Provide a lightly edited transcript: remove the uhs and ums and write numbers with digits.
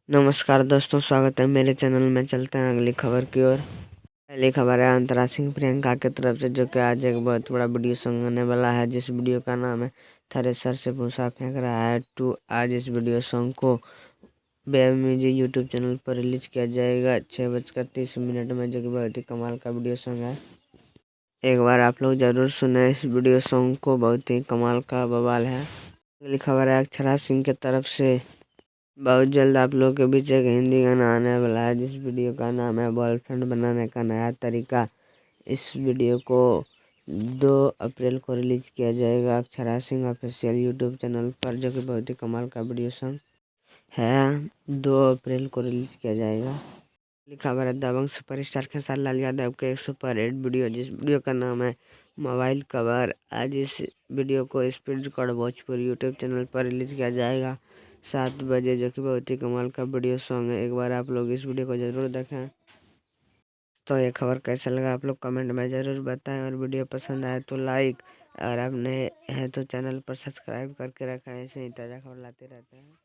नमस्कार दोस्तों, स्वागत है मेरे चैनल में। चलते हैं अगली खबर की ओर। पहली खबर है अंतरा सिंह प्रियंका की तरफ से, जो कि आज एक बहुत बड़ा वीडियो सॉन्ग आने वाला है, जिस वीडियो का नाम है थ्रेसर से भूसा फेंक रहा है टू। आज इस वीडियो सॉन्ग को बेब म्यूजिक यूट्यूब चैनल पर रिलीज किया जाएगा 6:30 में, जो कि बहुत ही कमाल का वीडियो सॉन्ग है। एक बार आप लोग जरूर सुने इस वीडियो सॉन्ग को, बहुत ही कमाल का बवाल है। अगली खबर है अक्षरा सिंह की तरफ से। बहुत जल्द आप लोग के बीच एक हिंदी गाना आने वाला है, जिस वीडियो का नाम है बॉयफ्रेंड बनाने का नया तरीका। इस वीडियो को 2 अप्रैल को रिलीज किया जाएगा Akshara Singh official YouTube channel पर, जो कि बहुत ही कमाल का वीडियो सॉन्ग है। 2 अप्रैल को रिलीज किया जाएगा। अगली खबर है दबंग सुपरस्टार खेसारी लाल यादव के एक सुपर हिट वीडियो, जिस वीडियो का नाम है मोबाइल कवर। आज इस वीडियो को speed record Bhojpuri YouTube channel पर रिलीज किया जाएगा 7 बजे, जो कि बहुत ही कमाल का वीडियो सॉन्ग है। एक बार आप लोग इस वीडियो को ज़रूर देखें। तो ये खबर कैसा लगा आप लोग कमेंट में ज़रूर बताएं, और वीडियो पसंद आए तो लाइक, और आप नए हैं तो चैनल पर सब्सक्राइब करके रखें। ऐसे ही ताज़ा खबर लाते रहते हैं।